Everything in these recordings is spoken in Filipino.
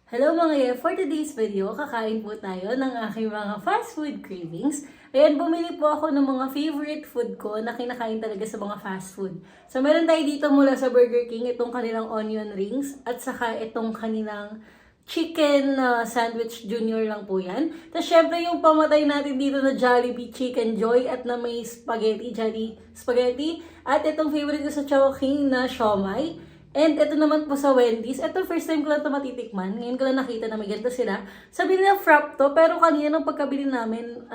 Hello mga ye! For today's video, kakain po tayo ng aking mga fast food cravings. Ayan, bumili po ako ng mga favorite food ko na kinakain talaga sa mga fast food. So meron tayo dito mula sa Burger King, itong kanilang onion rings at saka itong kanilang chicken sandwich junior lang po yan. Tapos syempre yung pamatay natin dito na Jollibee Chicken Joy at na may spaghetti, Jolly Spaghetti. At itong favorite ko sa Chowking na siomai. And ito naman po sa Wendy's. Ito first time ko lang ito matitikman. Ngayon ko lang nakita na may ganito sila. Sabi nila frap to, pero kanina nung pagkabili namin,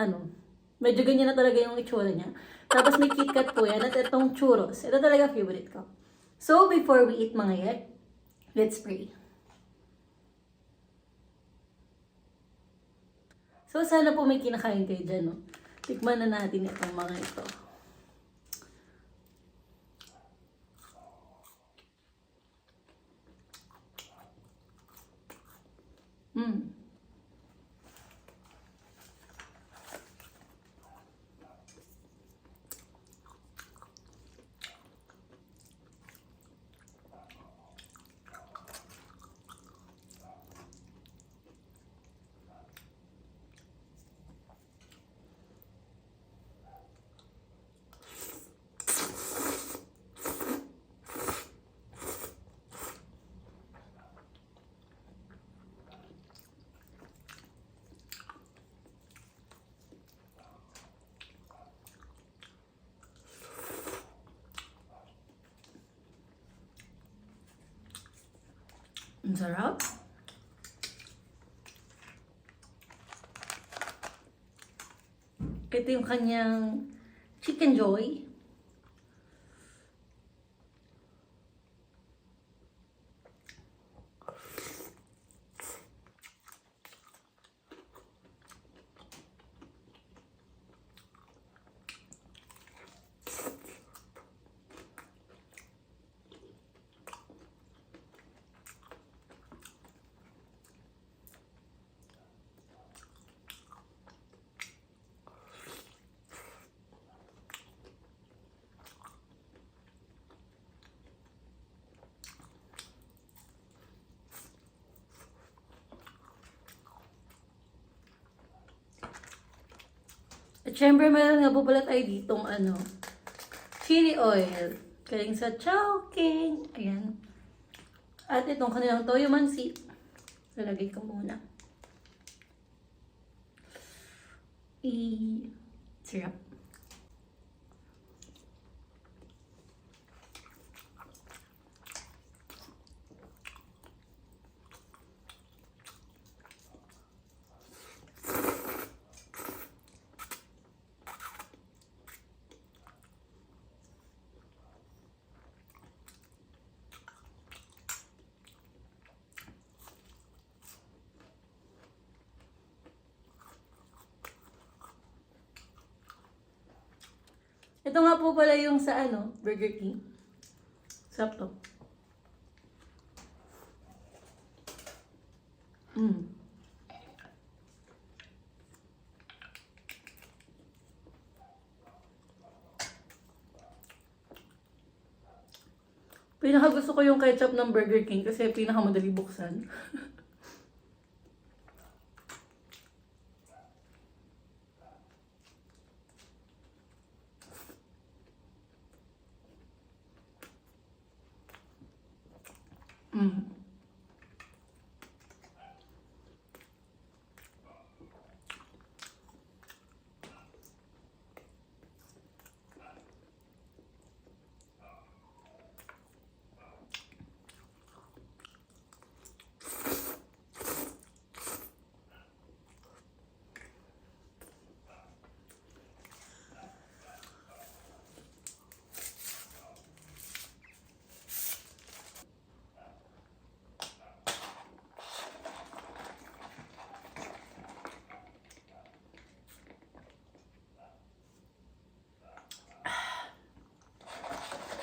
medyo ganyan na talaga yung itsura niya. Tapos may KitKat po yan at itong churros. Ito talaga favorite ko. So, before we eat mga yet, let's pray. So, sana po may kinakain kayo dyan, no? Tikman na natin itong mga ito. Ang sarap. Ito yung kanyang Chicken Joy. At syempre, meron nga po pala tayo ditong chili oil. Galing sa Chowking. Ayan. At itong kanilang toyo mansi. Lalagay ko muna. Sarap. Ito nga po pala yung sa Burger King. Sarap to. Pinaka gusto ko yung ketchup ng Burger King kasi pinaka madali buksan.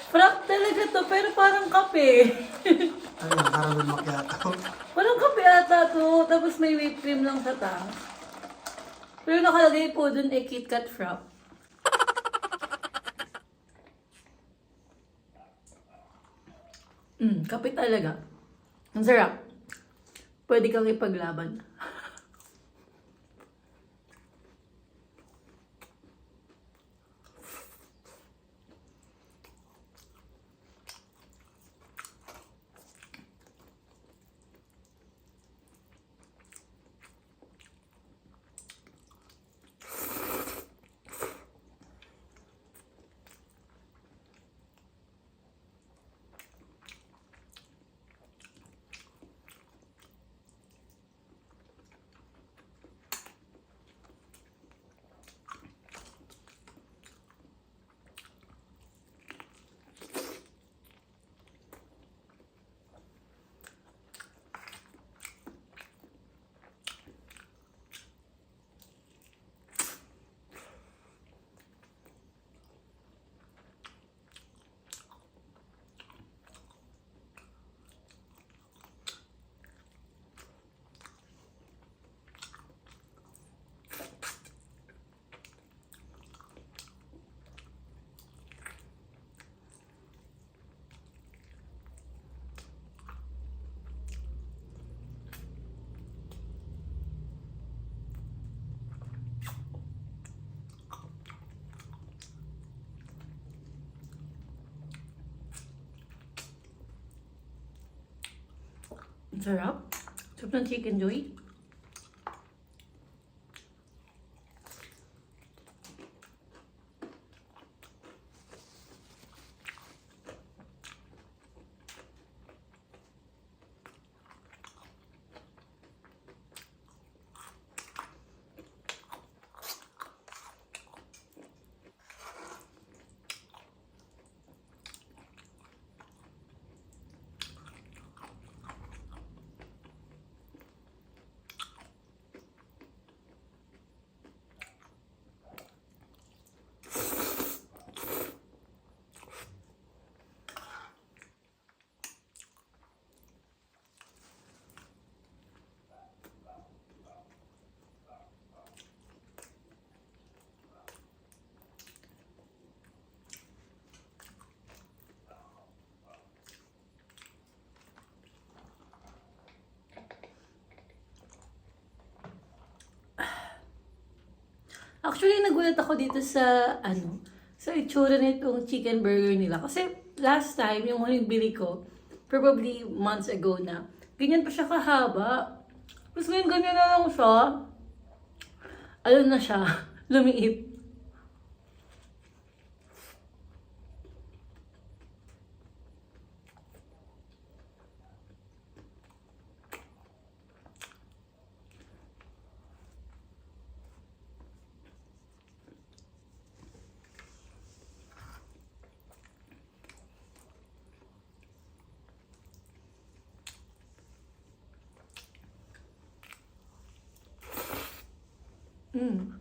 Frap talaga to, pero parang kape. Ayun, caramel macchiato. Parang kape ata to, tapos may whipped cream lang sa taas. Pero nakalagay po dun KitKat Frap. Kape talaga. Ang sarap. pwede kang ipaglaban. Ang sarap. Sarap ng Chicken Joy. Actually, nagulat ako dito sa, sa itsura nitong chicken burger nila. Kasi last time, yung huling bili ko, probably months ago na, ganyan pa siya kahaba. Tapos ngayon, ganyan na lang siya. Ano na siya, lumiit. Mm.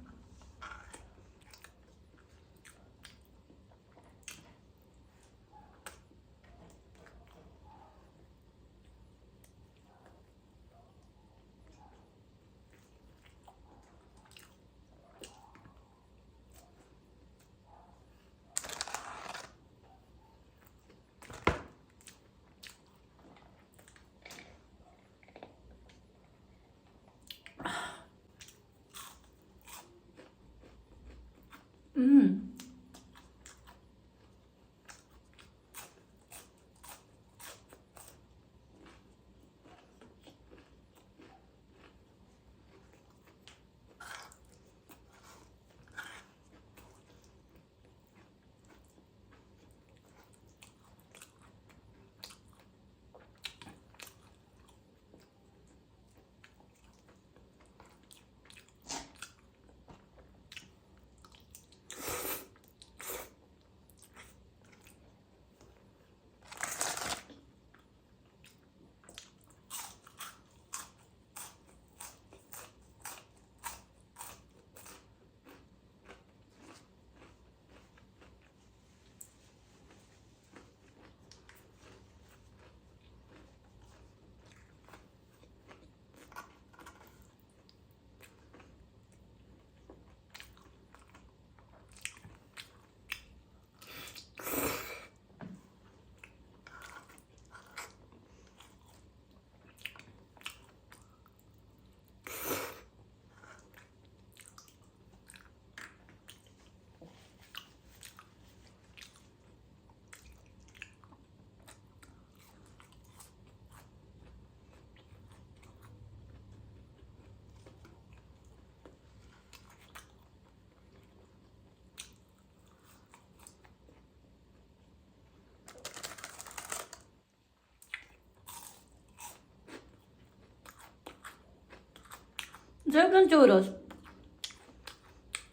Sarap ng churros.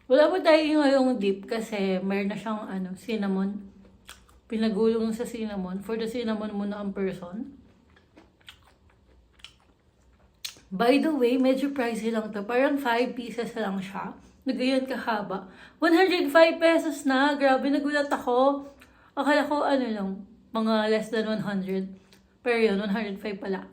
Wala pa tayo ngayong dip kasi meron na siyang cinnamon. Pinagulong sa cinnamon. For the cinnamon muna ang person. By the way, medyo pricey lang to. Parang 5 pieces lang siya. Nagayon kahaba. 105 pesos na. Grabe, nagulat ako. Akala ko lang, mga less than 100. Pero yun, 105 pala.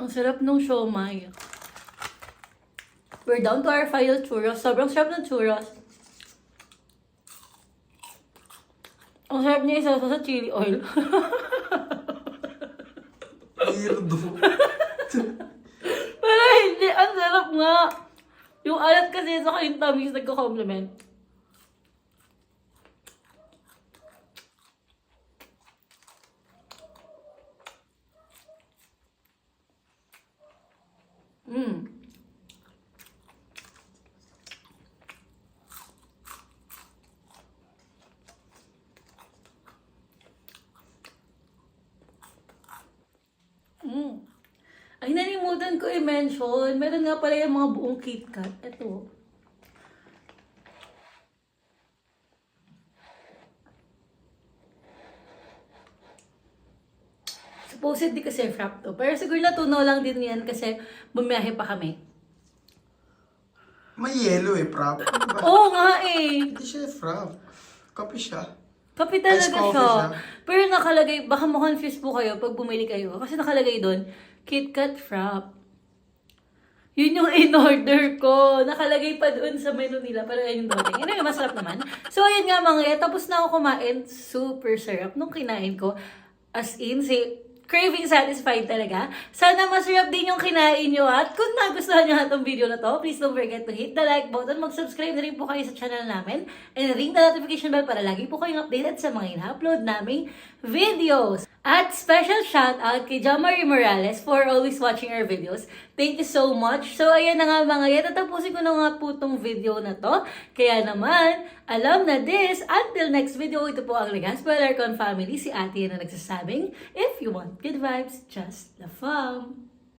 Ang sarap nung siomai. We're down to our final churros. Sobrang sarap ng churros. Ang sarap niya isa sa chili oil. Weirdo. Pero hindi, ang sarap nga. Yung alat kasi sa yung tamis nagko-compliment. Ay, nalimutan ko i-mention. Meron nga pala yung mga buong KitKat. Ito. Supposedly kasi frap to. Pero siguro natunaw lang din yan kasi bumiyahe pa kami. May yellow frap. Oo nga eh. Hindi siya frap. Kape siya. Kape Ice talaga coffee siya. siya. Pero nakalagay, baka ma-confuse po kayo pag bumili kayo. Kasi nakalagay doon, KitKat Frap. Yun yung in-order ko. Nakalagay pa doon sa menu nila. Pero ayun yung dumating. Anyway, masarap naman. So, ayun nga mga tapos na ako kumain. Super sarap nung kinain ko. As in, craving satisfied talaga. Sana masarap din yung kinain nyo at kung nagustuhan nyo itong video na to, please don't forget to hit the like button, mag-subscribe na rin po kayo sa channel namin, and ring the notification bell para lagi po kayong updated sa mga ina-upload naming videos. At special shout out kay Jamari Morales for always watching our videos. Thank you so much. So ayan na nga mga yan, tatapusin ko na nga po tong video na to. Kaya naman, alam na this, until next video, ito po ang Legazpi Alarcon family, si Ate na nagsasabing, if you want good vibes, just the fun.